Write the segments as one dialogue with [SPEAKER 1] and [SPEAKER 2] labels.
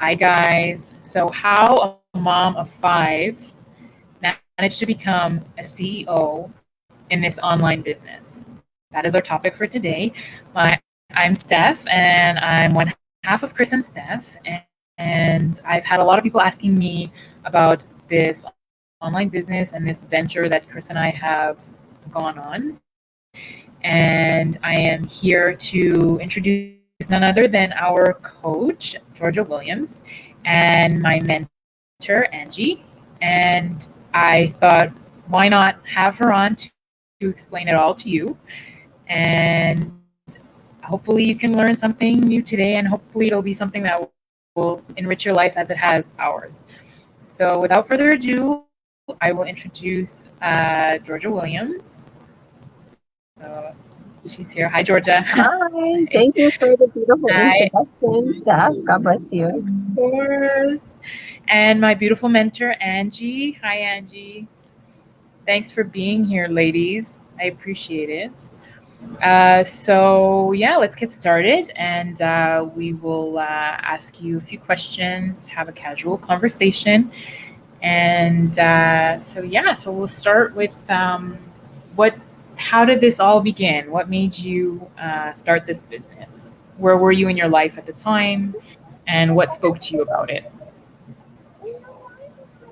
[SPEAKER 1] Hi, guys. So, how a mom of five managed to become a CEO in this online business. That is our topic for today. I'm Steph, and I'm one half of Chris and Steph. And I've had a lot of people asking me about this online business and this venture that Chris and I have gone on. And I am here to introduce none other than our coach, Georgia Williams, and my mentor, Angie. And I thought, why not have her on to explain it all to you? And hopefully, you can learn something new today, and hopefully, it'll be something that will enrich your life as it has ours. So, without further ado, I will introduce Georgia Williams. So, she's here. Hi, Georgia.
[SPEAKER 2] Hi, thank you for the beautiful
[SPEAKER 1] Hi.
[SPEAKER 2] introduction, Steph. God bless you.
[SPEAKER 1] Of course. And my beautiful mentor, Angie. Hi, Angie. Thanks for being here, ladies. I appreciate it. So, yeah, let's get started. And we will ask you a few questions, have a casual conversation. And so we'll start with what, how did this all begin? What made you start this business? Where were you in your life at the time? And what spoke to you about it?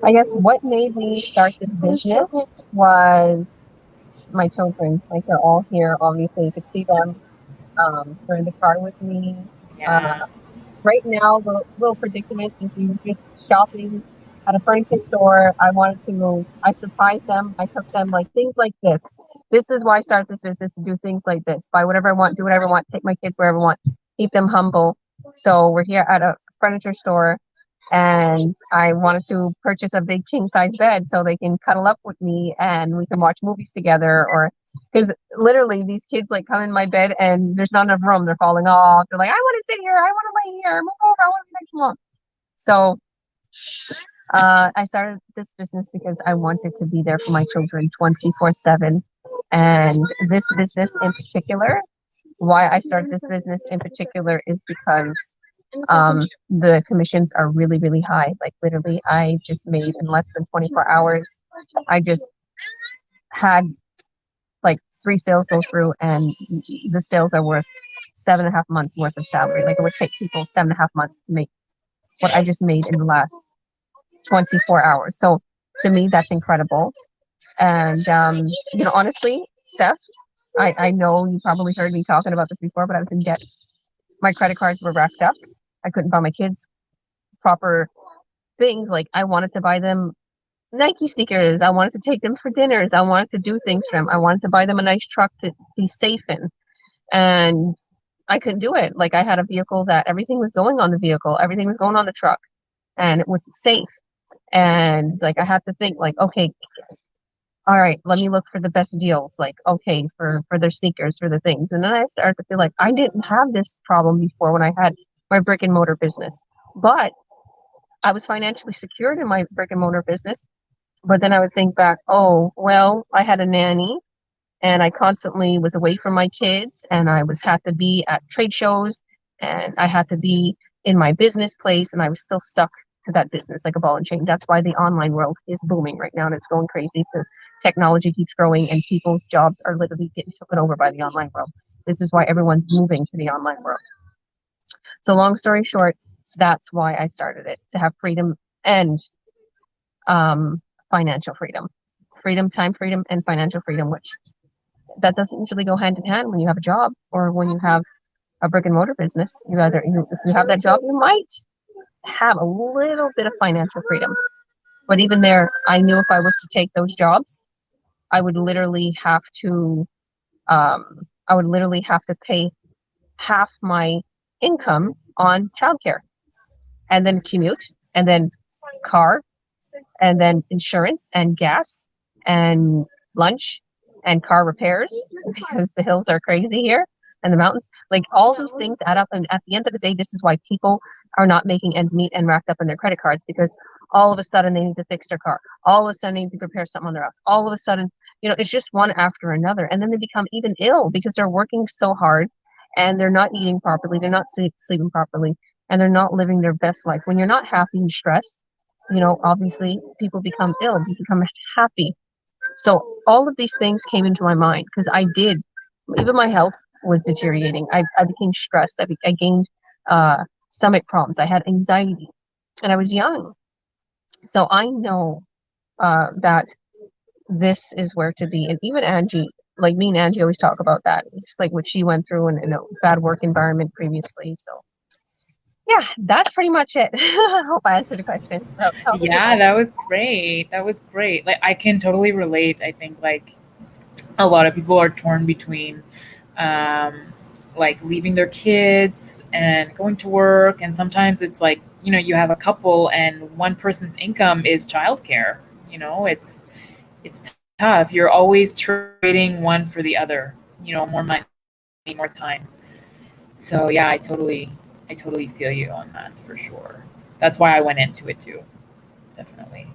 [SPEAKER 2] I guess what made me start this business was my children. Like they're all here. Obviously, you could see them. They're in the car with me. Uh,
[SPEAKER 1] Yeah.
[SPEAKER 2] right now, the little predicament is we were just shopping at a furniture store. I surprised them. I took them like things like this. This is why I started this business to do things like this. Buy whatever I want, do whatever I want, take my kids wherever I want, keep them humble. So we're here at a furniture store and I wanted to purchase a big king size bed so they can cuddle up with me and we can watch movies together or because literally these kids like come in my bed and there's not enough room. They're falling off. They're like, I want to sit here. I want to lay here. Move over. I want to be next to mom. So I started this business because I wanted to be there for my children 24/7. And this business in particular, why I started this business in particular is because the commissions are really, really high. Like literally, I just made in less than 24 hours. I just had like 3 sales go through, and the sales are worth 7.5 months worth of salary. Like it would take people 7.5 months to make what I just made in the last 24 hours. So to me, that's incredible. And honestly, Steph, I know you probably heard me talking about this before, but I was in debt. My credit cards were racked up. I couldn't buy my kids proper things. Like I wanted to buy them Nike sneakers. I wanted to take them for dinners. I wanted to do things for them. I wanted to buy them a nice truck to be safe in. And I couldn't do it. Like I had a vehicle that everything was going on the vehicle, everything was going on the truck, and it was safe. And like I had to think like, okay, all right, let me look for the best deals. Like, okay, for their sneakers, for the things. And then I started to feel like I didn't have this problem before when I had my brick and mortar business. But I was financially secured in my brick and mortar business. But then I would think back, oh, well, I had a nanny and I constantly was away from my kids and I was had to be at trade shows and I had to be in my business place and I was still stuck to that business like a ball and chain. That's why the online world is booming right now and it's going crazy because technology keeps growing and people's jobs are literally getting taken over by the online world. This is why everyone's moving to the online world. So long story short, that's why I started it, to have freedom and um, financial freedom. Freedom, time freedom, and financial freedom, which that doesn't usually go hand in hand when you have a job or when you have a brick and mortar business. If you have that job, you might have a little bit of financial freedom. But even there, I knew if I was to take those jobs, I would literally have to pay half my income on childcare and then commute and then car and then insurance and gas and lunch and car repairs because the hills are crazy here and the mountains. Like all these things add up. And at the end of the day, this is why people are not making ends meet and racked up in their credit cards because all of a sudden they need to fix their car. All of a sudden they need to repair something on their house. All of a sudden, it's just one after another. And then they become even ill because they're working so hard and they're not eating properly. They're not sleeping properly. and they're not living their best life. When you're not happy and stressed, obviously people become ill, you become happy. So all of these things came into my mind because even my health was deteriorating. I became stressed. I gained stomach problems. I had anxiety, and I was young. So I know that this is where to be. And even Angie, like me and Angie always talk about that, just like what she went through in a bad work environment previously. So yeah, that's pretty much it. I hope I answered the question.
[SPEAKER 1] Yeah, that was great. That was great. Like I can totally relate. I think like a lot of people are torn between like leaving their kids and going to work, and sometimes it's like, you have a couple and one person's income is childcare. It's tough. You're always trading one for the other, more money, more time. So yeah, I totally feel you on that for sure. That's why I went into it too. Definitely.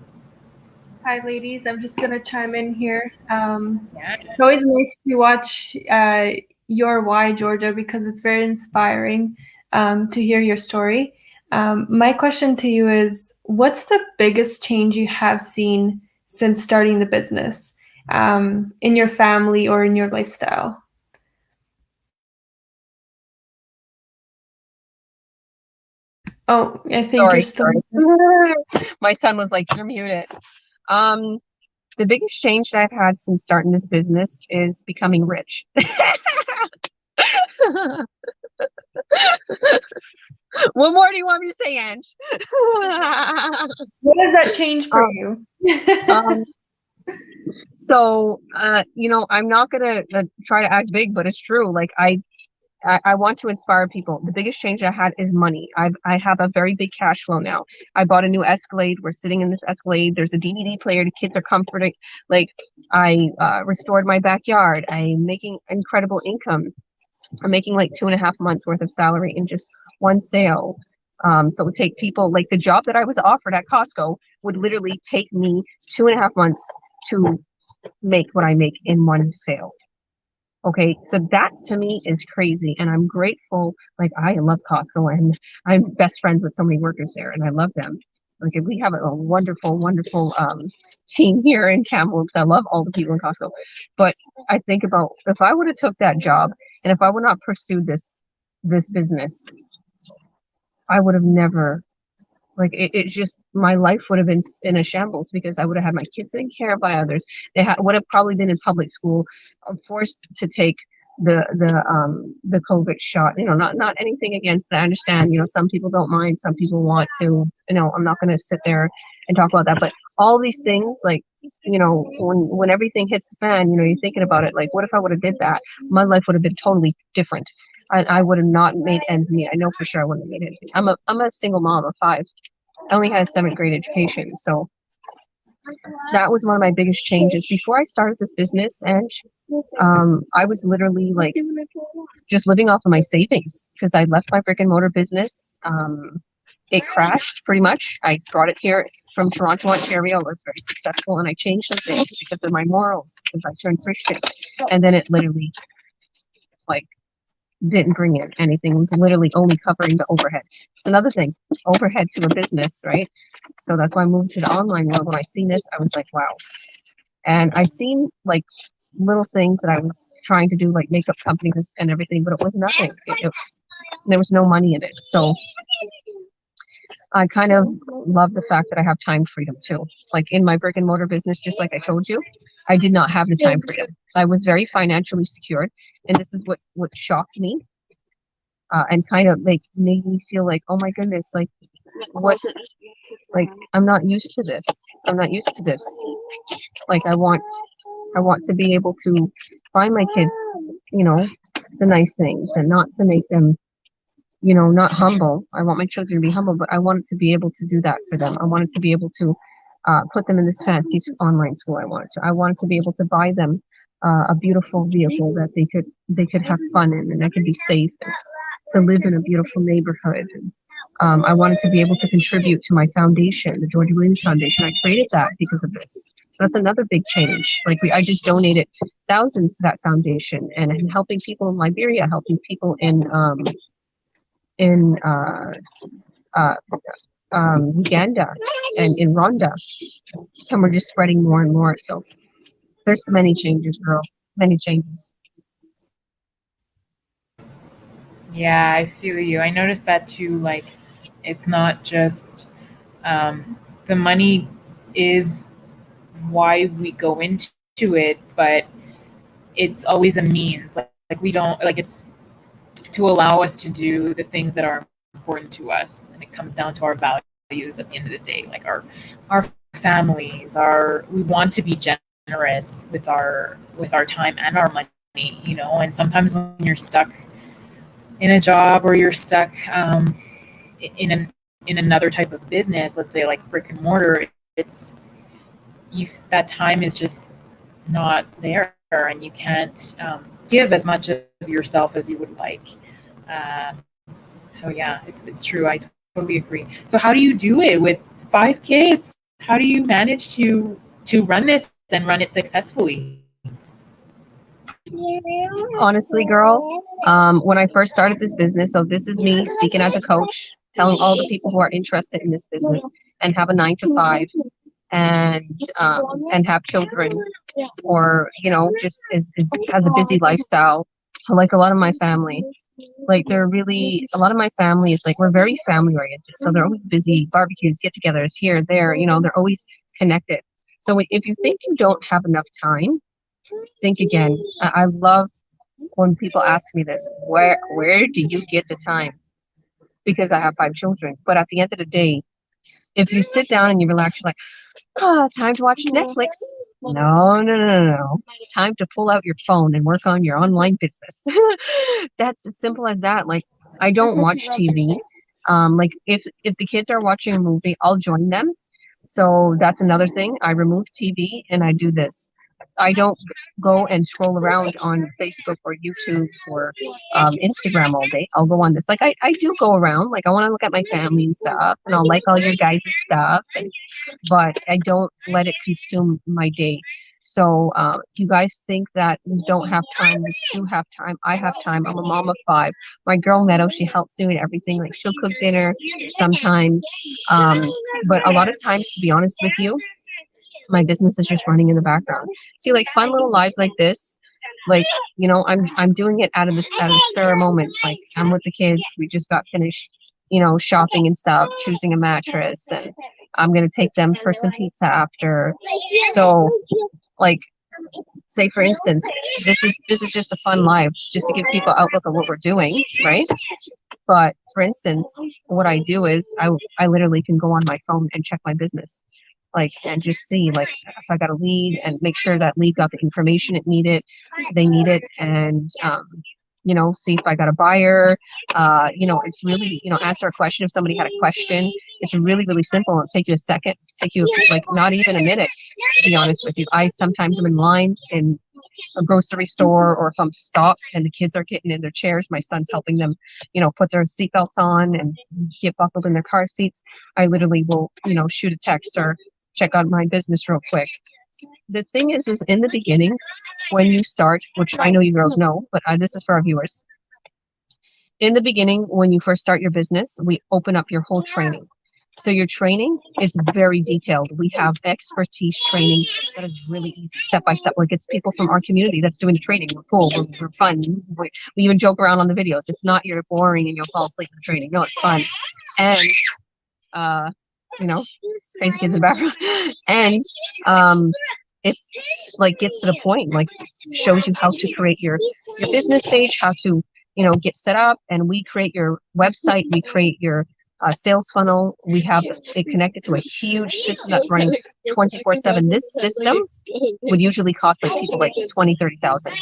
[SPEAKER 3] Hi, ladies. I'm just going to chime in here.
[SPEAKER 1] Yeah.
[SPEAKER 3] It's always nice to watch your why, Georgia, because it's very inspiring to hear your story. My question to you is, what's the biggest change you have seen since starting the business in your family or in your lifestyle? Oh, I think you're still.
[SPEAKER 2] My son was like, "You're muted." The biggest change that I've had since starting this business is becoming rich. What more do you want me to say, Ange?
[SPEAKER 3] What does that change for you?
[SPEAKER 2] So, I'm not gonna try to act big, but it's true. Like I want to inspire people. The biggest change I had is money. I have a very big cash flow now. I bought a new Escalade. We're sitting in this Escalade. There's a DVD player. The kids are comforting. Like I restored my backyard. I'm making incredible income. I'm making like 2.5 months worth of salary in just one sale. So it would take people like the job that I was offered at Costco would literally take me 2.5 months to make what I make in one sale. Okay, so that to me is crazy, and I'm grateful. Like I love Costco, and I'm best friends with so many workers there, and I love them. Like we have a wonderful, wonderful team here in Kamloops. I love all the people in Costco, but I think about if I would have took that job, and if I would not pursue this business, I would have never. Like it just my life would have been in a shambles because I would have had my kids taken care of by others. Would have probably been in public school, forced to take the COVID shot. Not anything against that. I understand. Some people don't mind. Some people want to. I'm not going to sit there and talk about that. But all these things, like when everything hits the fan, you're thinking about it. Like, what if I would have did that? My life would have been totally different. I would have not made ends meet. I know for sure I wouldn't have made it. I'm a single mom of 5. I only had a 7th grade education, so that was one of my biggest changes. Before I started this business, and I was literally like just living off of my savings because I left my brick and mortar business. It crashed pretty much. I brought it here from Toronto, Ontario. It was very successful, and I changed some things because of my morals, because I turned Christian, and then it literally like didn't bring in anything. It was literally only covering the overhead. It's another thing, overhead to a business, right? So that's why I moved to the online world. When I seen this, I was like, wow. And I seen like little things that I was trying to do, like makeup companies and everything, but it was nothing. There was no money in it. So I kind of love the fact that I have time freedom too. Like in my brick and mortar business, just like I told you, I did not have the time freedom. I was very financially secured, and this is what shocked me, and kind of like made me feel like, oh my goodness, like what? Like I'm not used to this. I'm not used to this. Like I want to be able to find my kids, the nice things, and not to make them not humble. I want my children to be humble, but I wanted to be able to do that for them. I wanted to be able to put them in this fancy online school. I wanted to be able to buy them a beautiful vehicle that they could have fun in, and that could be safe, and to live in a beautiful neighborhood. And, I wanted to be able to contribute to my foundation, the Georgia Williams Foundation. I created that because of this. That's another big change. Like I just donated thousands to that foundation, and helping people in Liberia, helping people in in uh, Uganda and in Rwanda, and we're just spreading more and more. So there's many changes, girl. Many changes.
[SPEAKER 1] Yeah, I feel you. I noticed that too. Like, it's not just the money is why we go into it, but it's always a means. Like we don't like it's to allow us to do the things that are important to us, and it comes down to our values at the end of the day. Like our families, our we want to be generous with our time and our money. You know, and sometimes when you're stuck in a job or you're stuck in in another type of business, let's say like brick and mortar, it's you that time is just not there, and you can't give as much of yourself as you would like. Um, so yeah, it's true. I totally agree. So how do you do it with 5 kids? How do you manage to run this and run it successfully?
[SPEAKER 2] Honestly, girl, when I first started this business, so this is me speaking as a coach, telling all the people who are interested in this business and have a 9 to 5 and have children, or just is has a busy lifestyle. Like a lot of my family, like they're really a lot of my family is like we're very family oriented, so they're always busy, barbecues, get-togethers here, there. They're always connected. So if you think you don't have enough time, think again. I love when people ask me this, where do you get the time? Because I have 5 children. But at the end of the day, if you sit down and you relax, you're like, time to watch Netflix. No, no, no, no, no. Time to pull out your phone and work on your online business. That's as simple as that. Like, I don't watch TV. Like if the kids are watching a movie, I'll join them. So that's another thing. I remove TV and I do this. I don't go and scroll around on Facebook or YouTube or Instagram all day. I'll go on this. Like I do go around. Like I want to look at my family and stuff, and I'll like all your guys' stuff. But I don't let it consume my day. So you guys think that you don't have time? You do have time. I have time. I'm a mom of 5. My girl Meadow, she helps me with everything. Like she'll cook dinner sometimes. Um, but a lot of times, to be honest with you, my business is just running in the background. See, like fun little lives like this, like I'm doing it out of the spare moment. Like I'm with the kids. We just got finished, shopping and stuff, choosing a mattress, and I'm gonna take them for some pizza after. So, like, say for instance, this is just a fun live, just to give people outlook of what we're doing, right? But for instance, what I do is I literally can go on my phone and check my business, like, and just see like if I got a lead and make sure that lead got the information they needed, and see if I got a buyer. It's really, answer a question if somebody had a question. It's really, really simple. It'll take you a second, take you like not even a minute, to be honest with you. I sometimes am in line in a grocery store, or if I'm stopped and the kids are getting in their chairs, my son's helping them, put their seatbelts on and get buckled in their car seats. I literally will, shoot a text or check out my business real quick. The thing is in the beginning, when you start, which I know you girls know, but this is for our viewers. In the beginning, when you first start your business, we open up your whole training. So your training is very detailed. We have expertise training that is really easy, step by step. Like it's people from our community that's doing the training. We're cool. We're fun. We even joke around on the videos. It's not you're boring and you'll fall asleep in the training. No, it's fun. And crazy kids in the background. And it's like gets to the point, like shows you how to create your business page, how to get set up, and we create your website, we create your sales funnel. We have it connected to a huge system that's running 24/7. This system would usually cost like people like 20,000-30,000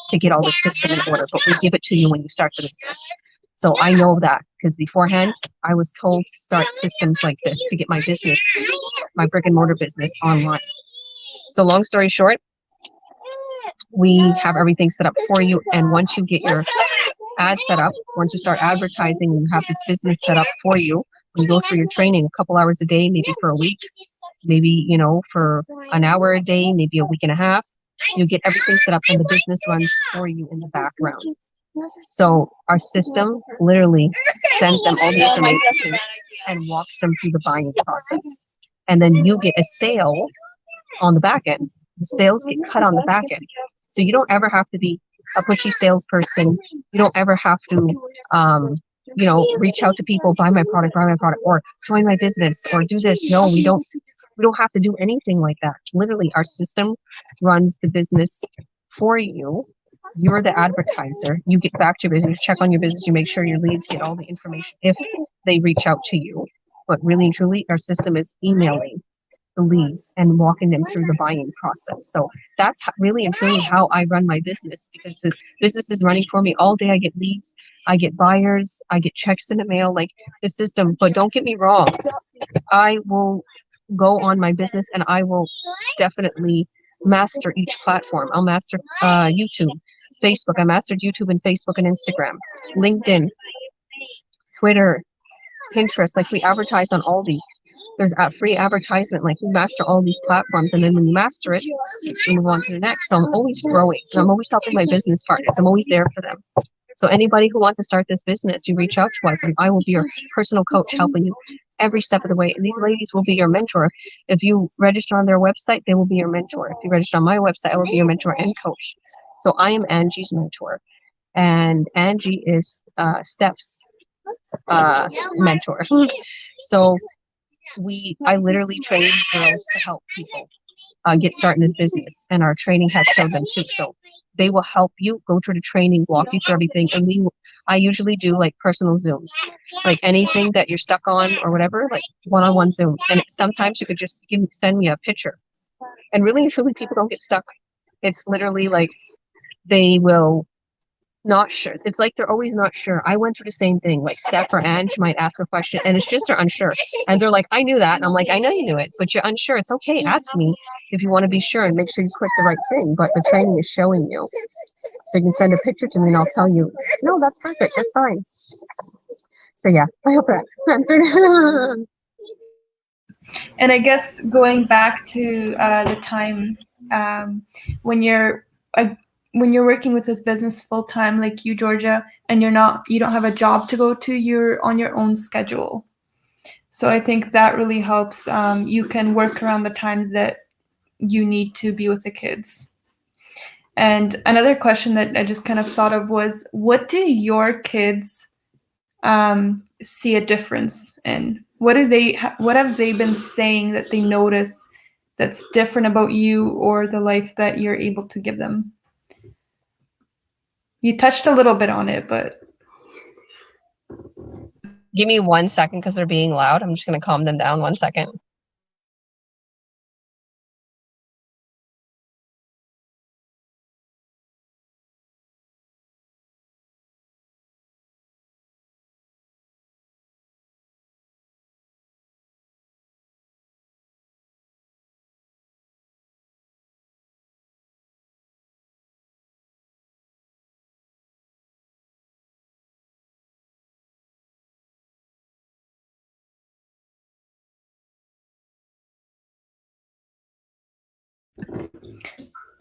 [SPEAKER 2] to get all the system in order, but we give it to you when you start the business. So I know that because beforehand I was told to start systems like this to get my business, my brick and mortar business, online. So long story short, we have everything set up for you. And once you get your ad set up, once you start advertising, you have this business set up for you. When you go through your training a couple hours a day, maybe for a week, maybe, for an hour a day, maybe a week and a half, you get everything set up and the business runs for you in the background. So our system literally sends them all the information and walks them through the buying process. And then you get a sale on the back end. The sales get cut on the back end. So you don't ever have to be a pushy salesperson. You don't ever have to, reach out to people, buy my product, or join my business, or do this. No, we don't. We don't have to do anything like that. Literally, our system runs the business for you. You're the advertiser. You get back to your business, check on your business, you make sure your leads get all the information if they reach out to you. But really and truly, our system is emailing the leads and walking them through the buying process. So that's really and truly how I run my business, because the business is running for me all day. I get leads, I get buyers, I get checks in the mail, like the system. But don't get me wrong, I will go on my business and I will definitely master each platform. I'll master YouTube, Facebook. I mastered YouTube and Facebook and Instagram, LinkedIn, Twitter, Pinterest. Like, we advertise on all these. There's a free advertisement. Like, we master all these platforms, and then when you master it, you move on to the next. So I'm always growing. I'm always helping my business partners. I'm always there for them. So anybody who wants to start this business, you reach out to us, and I will be your personal coach, helping you every step of the way. And these ladies will be your mentor. If you register on their website, they will be your mentor. If you register on my website, I will be your mentor and coach. So I am Angie's mentor, and Angie is Steph's mentor. So I literally train girls to help people get started in this business, and our training has showed them too. So they will help you go through the training, walk you through everything, and I usually do like personal Zooms, like anything that you're stuck on or whatever, like one-on-one Zoom. And sometimes you could just send me a picture, and really and truly, people don't get stuck. It's literally like they will not sure. It's like they're always not sure. I went through the same thing. Like, Steph or Ange might ask a question, and it's just they're unsure. And they're like, I knew that. And I'm like, I know you knew it, but you're unsure. It's okay. Ask me if you want to be sure, and make sure you click the right thing. But the training is showing you. So you can send a picture to me and I'll tell you, no, that's perfect. That's fine. So yeah, I hope that answered.
[SPEAKER 3] And I guess going back to the time when you're working with this business full time, like you, Georgia, and you don't have a job to go to, you're on your own schedule. So I think that really helps. You can work around the times that you need to be with the kids. And another question that I just kind of thought of was, what do your kids see a difference in? What have they been saying that they notice that's different about you or the life that you're able to give them? You touched a little bit on it, but
[SPEAKER 2] Give me 1 second because they're being loud. I'm just going to calm them down 1 second.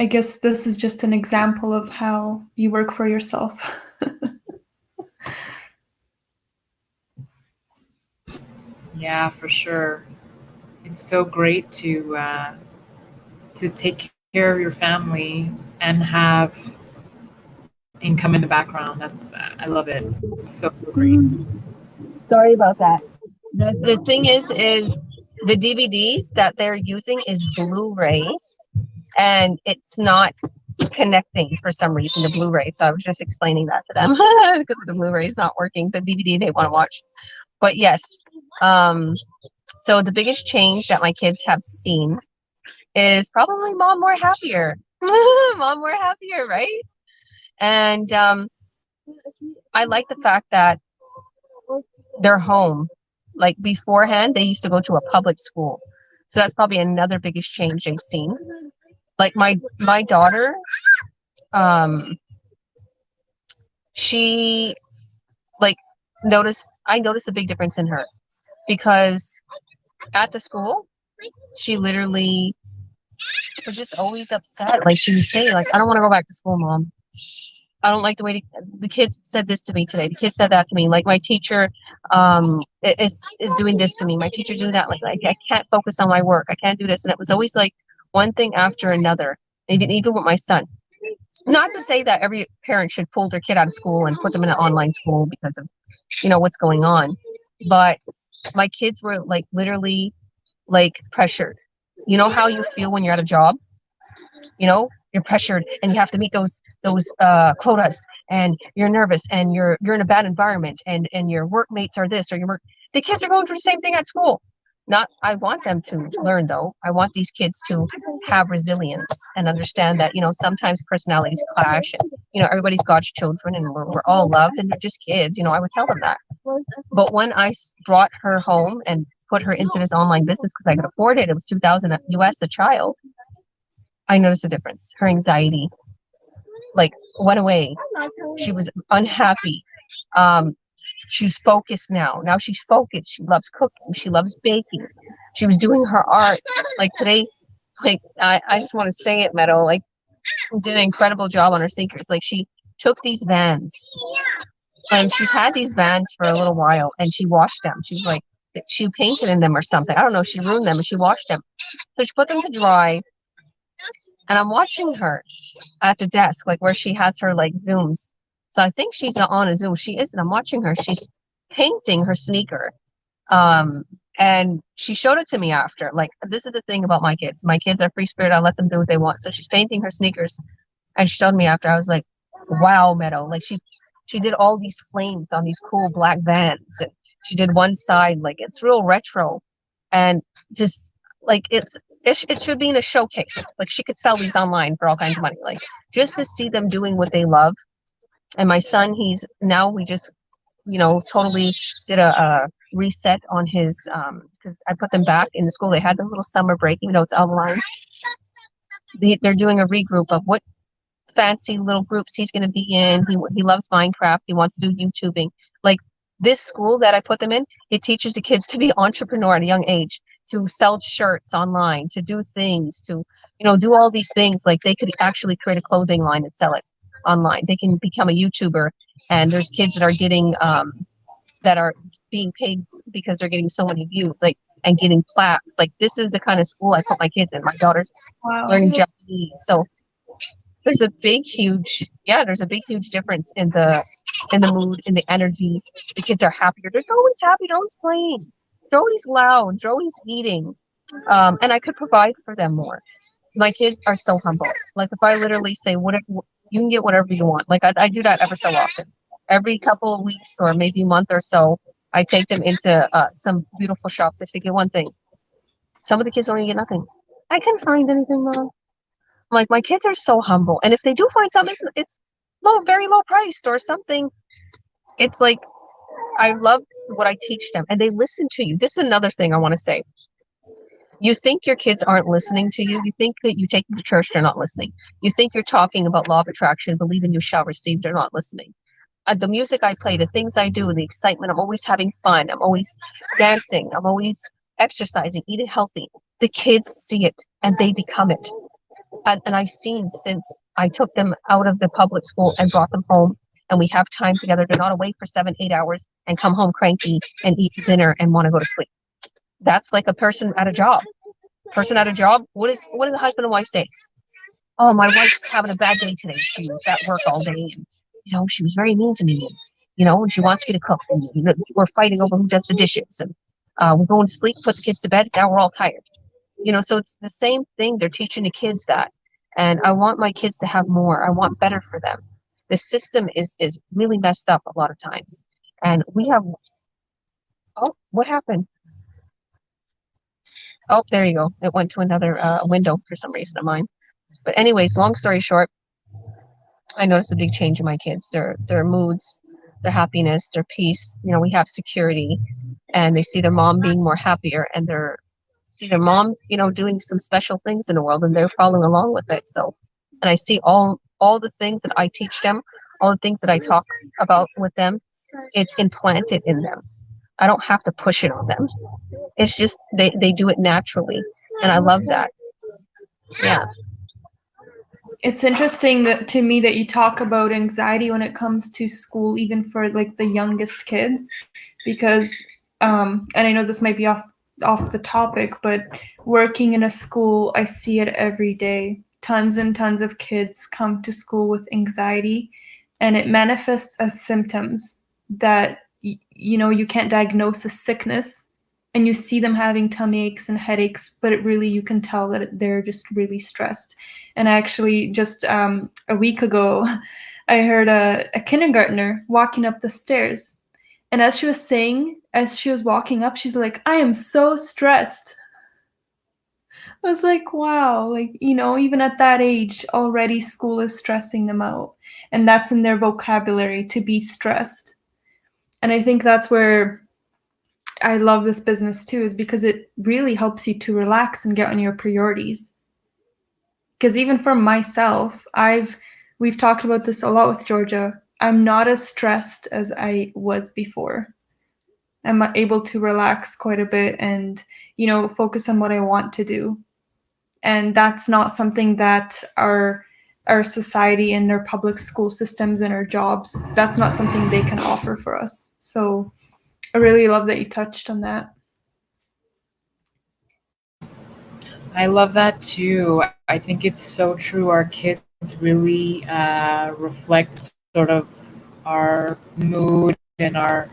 [SPEAKER 3] I guess this is just an example of how you work for yourself.
[SPEAKER 1] Yeah, for sure. It's so great to take care of your family and have income in the background. That's I love it. It's so great.
[SPEAKER 2] Sorry about that. The thing is the DVDs that they're using is Blu-ray, and it's not connecting for some reason to Blu-ray. So I was just explaining that to them because the Blu-ray is not working. The DVD they want to watch. But yes, so the biggest change that my kids have seen is probably mom more happier. Mom more happier, right? And I like the fact that they're home. Like, beforehand, they used to go to a public school. So that's probably another biggest change they've seen. Like my daughter, she I noticed a big difference in her, because at the school, she literally was just always upset. Like, she would say, like, I don't want to go back to school, Mom. I don't like the way the kids said this to me today. The kids said that to me. Like my teacher is doing this to me. My teacher's doing that. Like I can't focus on my work. I can't do this. And it was always like one thing after another. Even with my son. Not to say that every parent should pull their kid out of school and put them in an online school because of what's going on. But my kids were like literally like pressured. You know how you feel when you're at a job? You're pressured and you have to meet those quotas, and you're nervous and you're in a bad environment, and your workmates are this, or the kids are going through the same thing at school. Not I want them to learn, though. I want these kids to have resilience and understand that sometimes personalities clash, and everybody's God's children, and we're all loved, and they're just kids. I would tell them that. But when I brought her home and put her into this online business because I could afford it, it was $2,000 US a child. I noticed a difference. Her anxiety like went away. She was unhappy. She's focused now. Now she's focused. She loves cooking. She loves baking. She was doing her art. Like today, like I just want to say it, Meadow. Like did an incredible job on her sneakers. Like she took these Vans, and she's had these Vans for a little while, and she washed them. She was like, she painted in them or something. I don't know. She ruined them and she washed them. So she put them to dry. And I'm watching her at the desk, like where she has her like Zooms. So I think she's not on a Zoom. She isn't. I'm watching her. She's painting her sneaker. And she showed it to me after. Like, this is the thing about my kids. My kids are free spirit. I let them do what they want. So she's painting her sneakers. And she showed me after. I was like, wow, Meadow. Like she did all these flames on these cool black Vans. And she did one side, like it's real retro. And just like it should be in a showcase. Like she could sell these online for all kinds of money. Like just to see them doing what they love. And my son, we just, totally did a reset on his, because I put them back in the school. They had the little summer break, even though it's online. They're doing a regroup of what fancy little groups he's going to be in. He loves Minecraft. He wants to do YouTubing. Like this school that I put them in, it teaches the kids to be entrepreneur at a young age, to sell shirts online, to do things, to, do all these things. Like they could actually create a clothing line and sell it online. They can become a YouTuber, and there's kids that are getting, that are being paid because they're getting so many views, like, and getting plaques. Like this is the kind of school I put my kids in. My daughter's learning Japanese. So there's a big, huge difference in the mood, in the energy. The kids are happier. They're always happy. They're always playing. They're always loud. They're always eating. And I could provide for them more. My kids are so humble. Like if I literally say, you can get whatever you want. Like I do that ever so often. Every couple of weeks or maybe a month or so, I take them into some beautiful shops. I say, get one thing. Some of the kids don't even get nothing. I can't find anything, Mom. Like my kids are so humble. And if they do find something, it's low, very low priced or something. It's like, I love what I teach them, and they listen to you. This is another thing I want to say. You think your kids aren't listening to you. You think that you take them to church, they're not listening. You think you're talking about law of attraction, believe in you shall receive, they're not listening. The music I play, the things I do, the excitement, I'm always having fun. I'm always dancing. I'm always exercising, eating healthy. The kids see it and they become it. And I've seen since I took them out of the public school and brought them home, and we have time together. They're not away for 7-8 hours and come home cranky and eat dinner and want to go to sleep. That's like a person at a job. What does the husband and wife say? Oh, my wife's having a bad day today. She was at work all day. And, she was very mean to me. And she wants me to cook. And we're fighting over who does the dishes. And we're going to sleep, put the kids to bed. Now we're all tired. So it's the same thing. They're teaching the kids that. And I want my kids to have more. I want better for them. The system is really messed up a lot of times. And we have, what happened? Oh, there you go. It went to another window for some reason of mine. But anyways, long story short, I noticed a big change in my kids. Their moods, their happiness, their peace. We have security, and they see their mom being more happier, and see their mom, doing some special things in the world, and they're following along with it. So, and I see all the things that I teach them, all the things that I talk about with them, it's implanted in them. I don't have to push it on them. It's just they do it naturally, and I love that. Yeah.
[SPEAKER 3] It's interesting to me that you talk about anxiety when it comes to school, even for like the youngest kids, because and I know this might be off the topic, but working in a school, I see it every day. Tons and tons of kids come to school with anxiety, and it manifests as symptoms that you can't diagnose a sickness, and you see them having tummy aches and headaches, but you can tell that they're just really stressed. And actually, just a week ago, I heard a kindergartner walking up the stairs. And as she was walking up, she's like, I am so stressed. I was like, wow, like, even at that age, already school is stressing them out. And that's in their vocabulary, to be stressed. And I think that's where I love this business too, is because it really helps you to relax and get on your priorities. Because even for myself, we've talked about this a lot with Georgia. I'm not as stressed as I was before. I'm able to relax quite a bit and, focus on what I want to do. And that's not something that our society and our public school systems and our jobs, that's not something they can offer for us. So I really love that you touched on that.
[SPEAKER 1] I love that too. I think it's so true. Our kids really reflect sort of our mood and our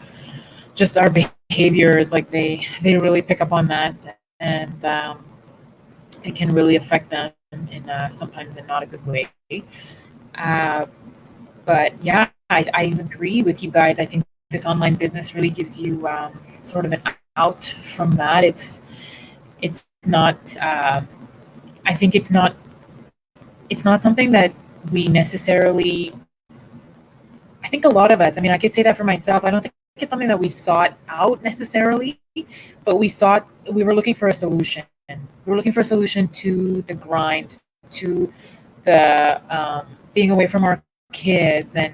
[SPEAKER 1] behaviors. Like they really pick up on that, and it can really affect them in sometimes in not a good way. But yeah, I agree with you guys. I think this online business really gives you sort of an out from that. It's not. I think it's not something that we necessarily. I think a lot of us. I mean, I could say that for myself. I don't think it's something that we sought out necessarily, but we were looking for a solution. We were looking for a solution to the grind, to the being away from our kids, and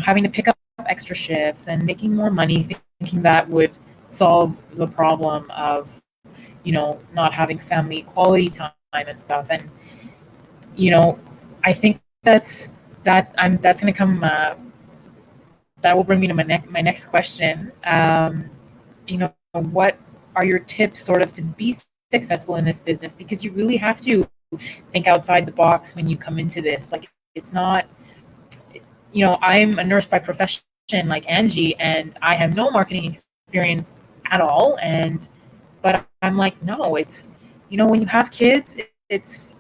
[SPEAKER 1] having to pick up extra shifts and making more money, thinking that would solve the problem of not having family quality time and stuff. And I think that's going to come. That will bring me to my next question. What are your tips sort of to be successful in this business? Because you really have to think outside the box when you come into this. Like, it's not, I'm a nurse by profession like Angie, and I have no marketing experience at all. But I'm like, no, it's, when you have kids, it's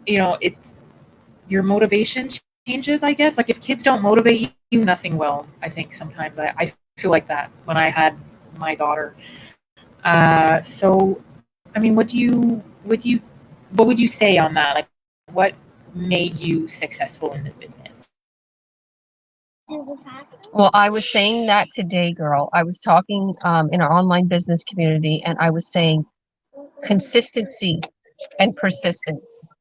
[SPEAKER 1] your motivation changes, I guess. Like, if kids don't motivate you, nothing will. I think sometimes I feel like that when I had my daughter. So, I mean, what would you say on that? Like, what made you successful in this business?
[SPEAKER 2] Well, I was saying that today, girl. I was talking in our online business community, and I was saying consistency and persistence.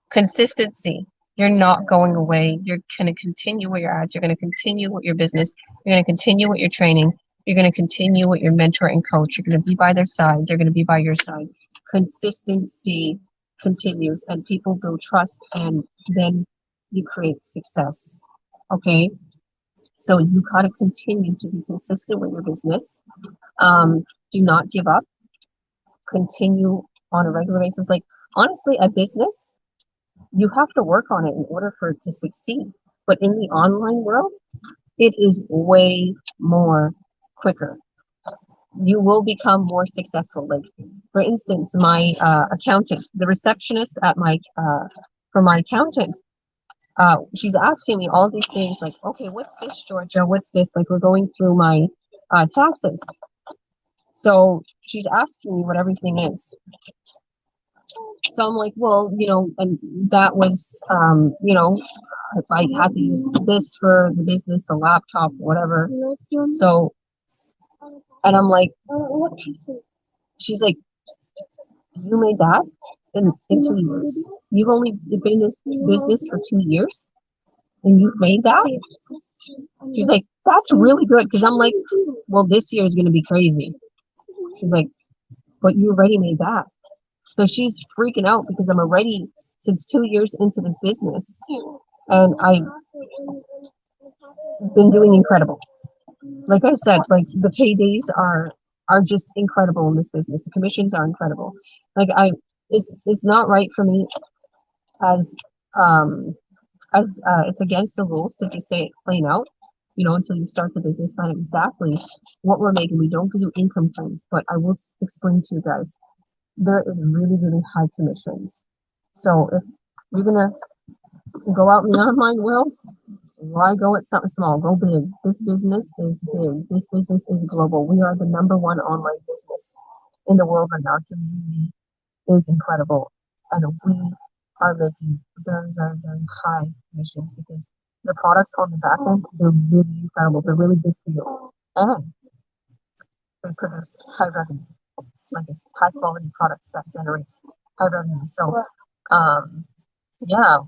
[SPEAKER 2] Consistency. You're not going away. You're going to continue where you're at. You're going to continue with your business. You're going to continue with your training. You're going to continue with your mentor and coach. You're going to be by their side. They're going to be by your side. Consistency continues, and people build trust, and then you create success. Okay? So you got to continue to be consistent with your business. Do not give up. Continue on a regular basis. Like, honestly, a business, you have to work on it in order for it to succeed. But in the online world, it is way more quicker. You will become more successful. Like, for instance, my accountant, the receptionist at for my accountant, she's asking me all these things like, okay, what's this, Georgia? What's this? Like, we're going through my taxes. So she's asking me what everything is. So I'm like, well, and that was, if I had to use this for the business, the laptop, whatever. So, and I'm like, she's like, you made that in 2 years? You've only been in this business for 2 years? And you've made that? She's like, that's really good. Because I'm like, well, this year is going to be crazy. She's like, but you already made that. So she's freaking out because I'm already since 2 years into this business, and I've been doing incredible. Like I said, like the paydays are just incredible in this business. The commissions are incredible. Like it's not right for me as um it's against the rules to just say it plain out, until you start the business plan exactly what we're making. We don't do income plans, but I will explain to you guys, there is really, really high commissions. So if you're gonna go out in the online world, why go at something small? Go big. This business is big. This business is global. We are the #1 online business in the world, and our community is incredible. And we are making very, very, very high commissions because the products on the back end, they're really incredible. They're really good for you. And they produce high revenue. Like it's high quality products that generates high revenue. So yeah,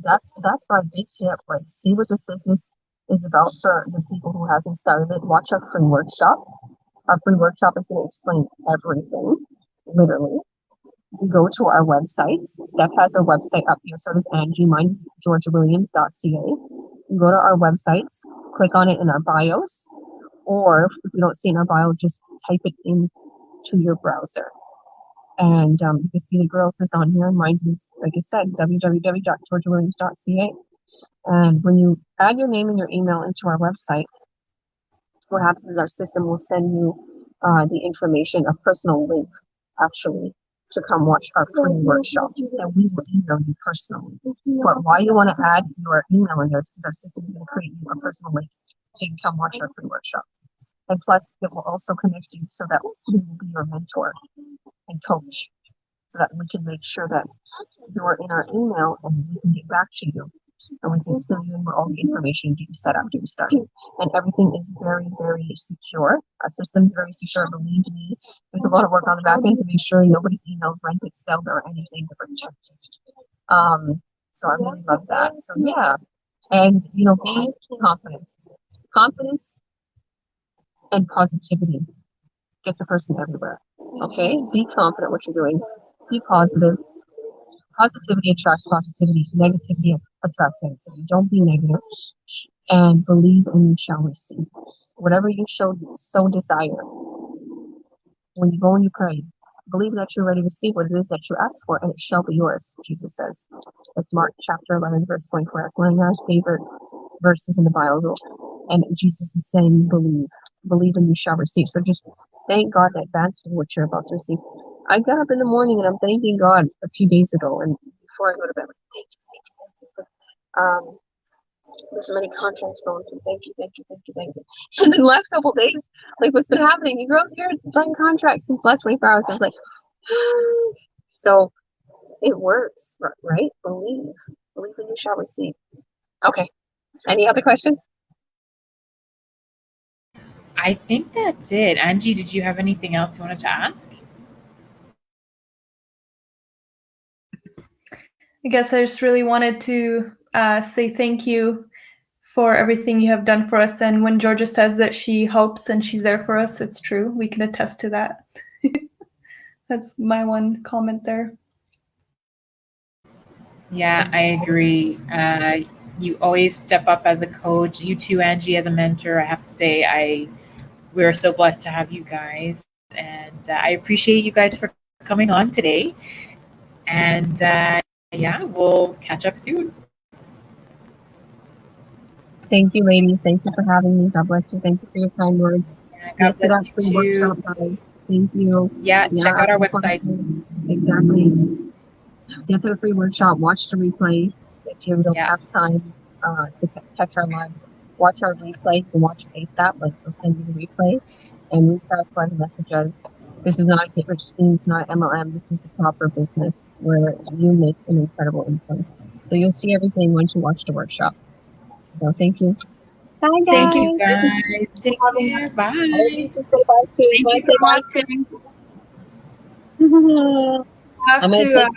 [SPEAKER 2] that's my big tip. Like, see what this business is about for the people who hasn't started it. Watch our free workshop. Our free workshop is going to explain everything, literally. Go to our websites. Steph has her website up here, so does Angie. Mine's georgiawilliams.ca. You go to our websites, click on it in our bios, or if you don't see it in our bio, just type it into your browser. And you can see the girls is on here. Mine is, like I said, www.georgiawilliams.ca. And when you add your name and your email into our website, what happens is our system will send you the information, a personal link, actually, to come watch our free workshop. And we will email you personally. But why you want to add your email in there is because our system is going to create you a personal link so you can come watch our free workshop. And plus, it will also connect you so that we will be your mentor and coach, so that we can make sure that you're in our email and we can get back to you and we can fill you in with all the information and get you set up, get you started. And everything is very, very secure. Our system is very secure. Believe me, there's a lot of work on the back end to make sure nobody's emails rented, sold, or anything to protect it. So I really love that. So yeah, and be confident. Confidence and positivity gets a person everywhere. Okay, be confident what you're doing. Be positive. Positivity attracts positivity. Negativity attracts negativity. Don't be negative. And believe and you shall receive. Whatever you so desire, when you go and you pray, believe that you're ready to receive what it is that you ask for, and it shall be yours, Jesus says. That's Mark chapter 11, verse 24. That's one of my favorite verses in the Bible. And Jesus is saying, believe and you shall receive. So just thank God in advance for what you're about to receive. I got up in the morning and I'm thanking God a few days ago, and before I go to bed, like, thank you for this many contracts going through. Thank you. And then the last couple of days, like what's been happening, you girls here playing contracts since the last 24 hours. I was like, so it works, right? Believe and you shall receive. Okay. Any other questions?
[SPEAKER 1] I think that's it. Angie, did you have anything else you wanted to ask?
[SPEAKER 3] I guess I just really wanted to say thank you for everything you have done for us. And when Georgia says that she helps and she's there for us, it's true. We can attest to that. That's my one comment there.
[SPEAKER 1] Yeah, I agree. You always step up as a coach. You too, Angie, as a mentor. I have to say, we're so blessed to have you guys. And I appreciate you guys for coming on today. And yeah, we'll catch up soon.
[SPEAKER 2] Thank you, ladies. Thank you for having me. God bless you. Thank you for your kind words.
[SPEAKER 1] Yeah, God bless you too.
[SPEAKER 2] Workshop, guys. Thank you.
[SPEAKER 1] Yeah, check out our website.
[SPEAKER 2] Exactly. Get to the free workshop. Watch the replay. If you don't have time to catch our live, watch our replay. And watch ASAP. Like, we'll send you the replay and reach out to our messages. This is not a get rich scheme. It's not MLM. This is a proper business where you make an incredible income. So you'll see everything once you watch the workshop. So thank you. Bye, guys.
[SPEAKER 1] Thank you, guys. Take care. Bye.
[SPEAKER 2] Say bye too.
[SPEAKER 3] Have
[SPEAKER 2] I'm going
[SPEAKER 3] to
[SPEAKER 2] to take